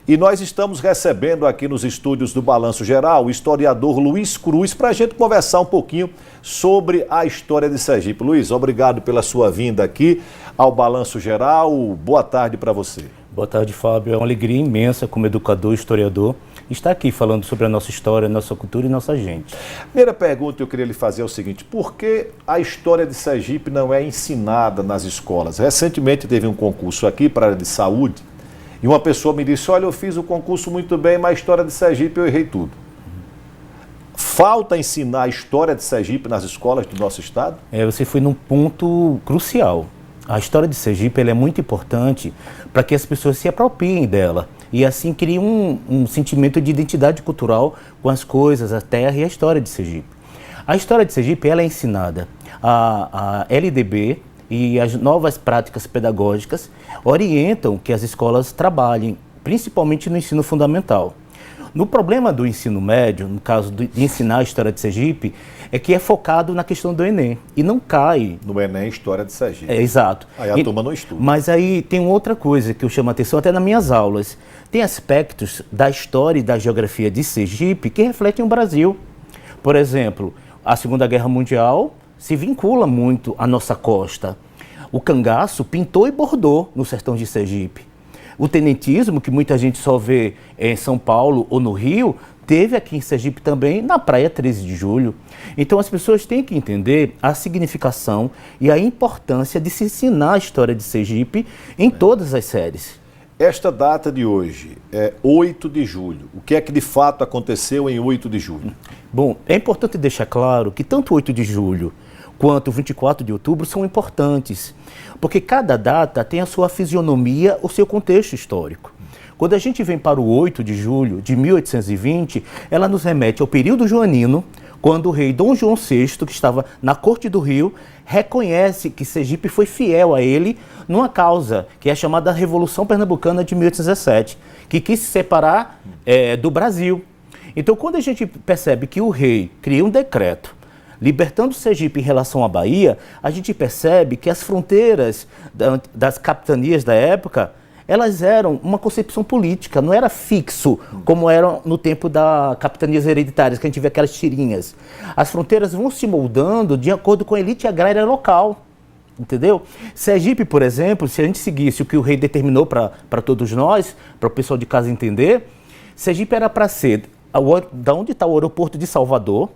E nós estamos recebendo aqui nos estúdios do Balanço Geral o historiador Luiz Cruz para a gente conversar um pouquinho sobre a história de Sergipe. Luiz, obrigado pela sua vinda aqui ao Balanço Geral. Boa tarde para você. Boa tarde, Fábio. É uma alegria imensa como educador e historiador estar aqui falando sobre a nossa história, nossa cultura e nossa gente. Primeira pergunta que eu queria lhe fazer é o seguinte: por que a história de Sergipe não é ensinada nas escolas? Recentemente teve um concurso aqui para a área de saúde e uma pessoa me disse: olha, eu fiz o concurso muito bem, mas a história de Sergipe eu errei tudo. Falta ensinar a história de Sergipe nas escolas do nosso estado? Você foi num ponto crucial. A história de Sergipe ela é muito importante para que as pessoas se apropriem dela e assim criem um sentimento de identidade cultural com as coisas, a terra e a história de Sergipe. A história de Sergipe ela é ensinada. A LDB e as novas práticas pedagógicas orientam que as escolas trabalhem, principalmente no ensino fundamental. No problema do ensino médio, no caso de ensinar a história de Sergipe, é que é focado na questão do Enem e não cai... No Enem, história de Sergipe. Exato. Aí a turma não estuda. Mas aí tem outra coisa que eu chamo a atenção até nas minhas aulas. Tem aspectos da história e da geografia de Sergipe que refletem o Brasil. Por exemplo, a Segunda Guerra Mundial se vincula muito à nossa costa. O cangaço pintou e bordou no sertão de Sergipe. O tenentismo, que muita gente só vê em São Paulo ou no Rio, teve aqui em Sergipe também, na Praia 13 de Julho. Então as pessoas têm que entender a significação e a importância de se ensinar a história de Sergipe em todas as séries. Esta data de hoje é 8 de julho. O que é que de fato aconteceu em 8 de julho? Bom, é importante deixar claro que tanto 8 de julho quanto 24 de outubro são importantes, porque cada data tem a sua fisionomia, o seu contexto histórico. Quando a gente vem para o 8 de julho de 1820, ela nos remete ao período joanino, quando o rei Dom João VI, que estava na corte do Rio, reconhece que Sergipe foi fiel a ele numa causa, que é a chamada Revolução Pernambucana de 1817, que quis se separar do Brasil. Então, quando a gente percebe que o rei cria um decreto libertando Sergipe em relação à Bahia, a gente percebe que as fronteiras das capitanias da época, elas eram uma concepção política, não era fixo, como eram no tempo das capitanias hereditárias, que a gente vê aquelas tirinhas. As fronteiras vão se moldando de acordo com a elite agrária local, entendeu? Sergipe, por exemplo, se a gente seguisse o que o rei determinou para todos nós, para o pessoal de casa entender, Sergipe era para ser, da onde está o aeroporto de Salvador,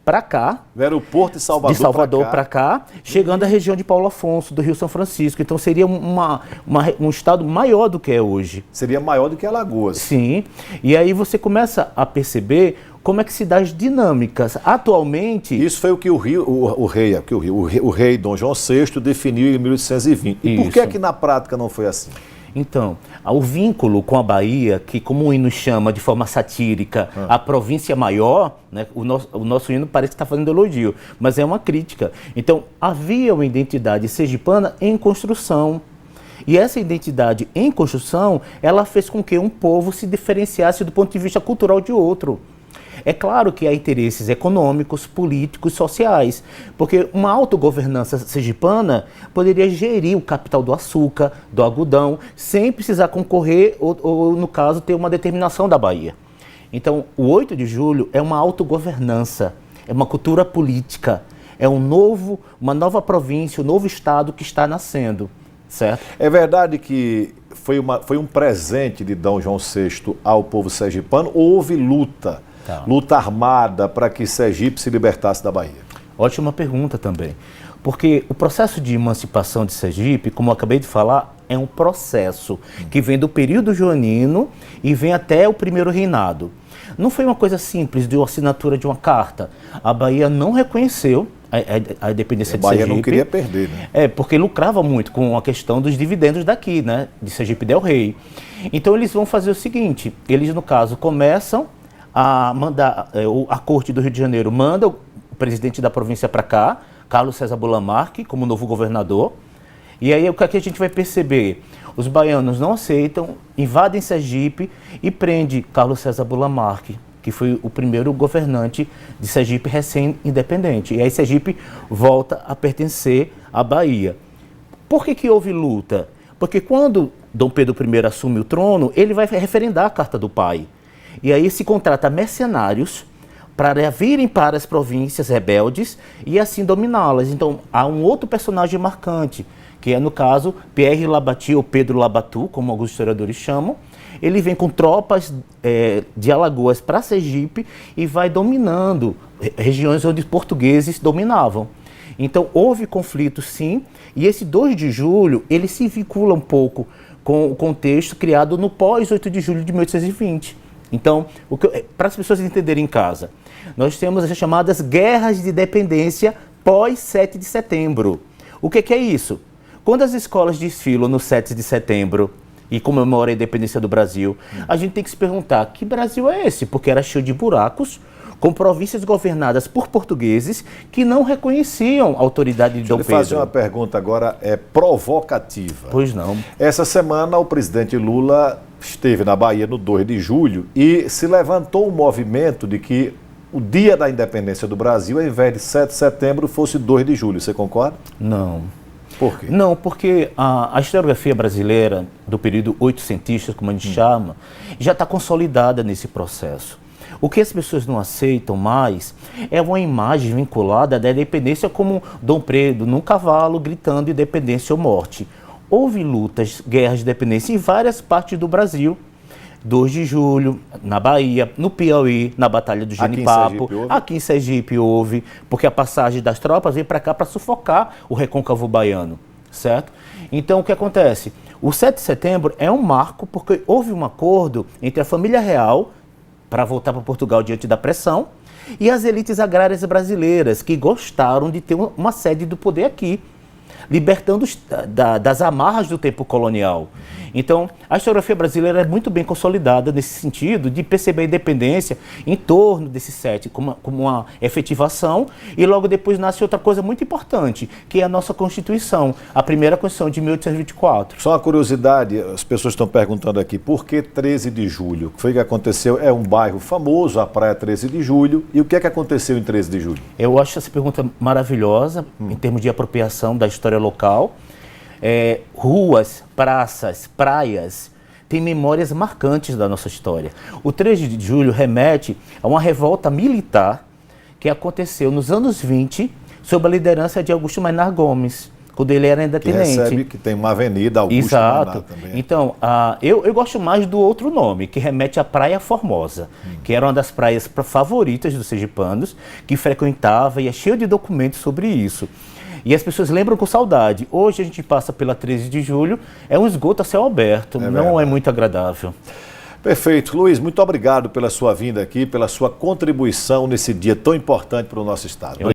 para cá, o aeroporto de Salvador para cá, chegando à região de Paulo Afonso, do Rio São Francisco. Então seria um estado maior do que é hoje. Seria maior do que Alagoas. Sim, e aí você começa a perceber como é que se dá as dinâmicas. Atualmente... Isso foi o que o rei Dom João VI definiu em 1820. E por que é que na prática não foi assim? Então, o vínculo com a Bahia, que como o hino chama de forma satírica, a província maior, né, o nosso hino parece que está fazendo elogio, mas é uma crítica. Então, havia uma identidade sergipana em construção. E essa identidade em construção, ela fez com que um povo se diferenciasse do ponto de vista cultural de outro. É claro que há interesses econômicos, políticos, sociais, porque uma autogovernança sergipana poderia gerir o capital do açúcar, do algodão, sem precisar concorrer ou no caso, ter uma determinação da Bahia. Então, o 8 de julho é uma autogovernança, é uma cultura política, é uma nova província, um novo estado que está nascendo, certo? É verdade que foi um presente de Dom João VI ao povo sergipano, ou houve luta armada para que Sergipe se libertasse da Bahia? Ótima pergunta também, porque o processo de emancipação de Sergipe, como eu acabei de falar, é um processo que vem do período joanino e vem até o primeiro reinado. Não foi uma coisa simples de uma assinatura de uma carta. A Bahia não reconheceu a independência de Sergipe. A Bahia não queria perder, né? Porque lucrava muito com a questão dos dividendos daqui, né? De Sergipe del Rei. Então eles vão fazer o seguinte, eles no caso começam a mandar, a Corte do Rio de Janeiro manda o presidente da província para cá, Carlos César Bulamarque, como novo governador. E aí o que a gente vai perceber? Os baianos não aceitam, invadem Sergipe e prende Carlos César Bulamarque, que foi o primeiro governante de Sergipe recém-independente. E aí Sergipe volta a pertencer à Bahia. Por que houve luta? Porque quando Dom Pedro I assume o trono, ele vai referendar a Carta do Pai. E aí se contrata mercenários para virem para as províncias rebeldes e assim dominá-las. Então, há um outro personagem marcante, que é, no caso, Pierre Labatut, ou Pedro Labatut, como alguns historiadores chamam. Ele vem com tropas de Alagoas para Sergipe e vai dominando regiões onde os portugueses dominavam. Então, houve conflito, sim, e esse 2 de julho, ele se vincula um pouco com o contexto criado no pós-8 de julho de 1820. Então, para as pessoas entenderem em casa, nós temos as chamadas guerras de independência pós-7 de setembro. O que é isso? Quando as escolas desfilam no 7 de setembro e comemoram a independência do Brasil, a gente tem que se perguntar, que Brasil é esse? Porque era cheio de buracos, com províncias governadas por portugueses que não reconheciam a autoridade de Dom Pedro. Deixa eu fazer uma pergunta agora provocativa. Pois não. Essa semana o presidente Lula esteve na Bahia no 2 de julho e se levantou o movimento de que o dia da independência do Brasil, ao invés de 7 de setembro, fosse 2 de julho. Você concorda? Não. Por quê? Não, porque a historiografia brasileira, do período oitocentista, como a gente chama, já está consolidada nesse processo. O que as pessoas não aceitam mais é uma imagem vinculada da independência como Dom Pedro num cavalo gritando independência ou morte. Houve lutas, guerras de independência em várias partes do Brasil. 2 de julho, na Bahia, no Piauí, na Batalha do Genipapo. Aqui em Sergipe houve, porque a passagem das tropas veio para cá para sufocar o recôncavo baiano, certo? Então, o que acontece? O 7 de setembro é um marco porque houve um acordo entre a família real para voltar para Portugal diante da pressão e as elites agrárias brasileiras que gostaram de ter uma sede do poder aqui, libertando das amarras do tempo colonial. Então, a historiografia brasileira é muito bem consolidada nesse sentido de perceber a independência em torno desse 7 como uma efetivação, e logo depois nasce outra coisa muito importante, que é a nossa Constituição, a primeira Constituição de 1824. Só uma curiosidade, as pessoas estão perguntando aqui, por que 13 de julho? O que foi que aconteceu? É um bairro famoso, a Praia 13 de Julho, e o que é que aconteceu em 13 de julho? Eu acho essa pergunta maravilhosa, em termos de apropriação da história local. Ruas, praças, praias, têm memórias marcantes da nossa história. O 13 de julho remete a uma revolta militar que aconteceu nos anos 20, sob a liderança de Augusto Maynard Gomes, quando ele era ainda tenente. Que tem uma avenida, Augusto Maynard também. Então, eu gosto mais do outro nome, que remete à Praia Formosa, que era uma das praias favoritas dos sergipanos, que frequentava e é cheio de documentos sobre isso. E as pessoas lembram com saudade. Hoje a gente passa pela 13 de julho, é um esgoto a céu aberto, não é muito agradável. Perfeito. Luiz, muito obrigado pela sua vinda aqui, pela sua contribuição nesse dia tão importante para o nosso estado.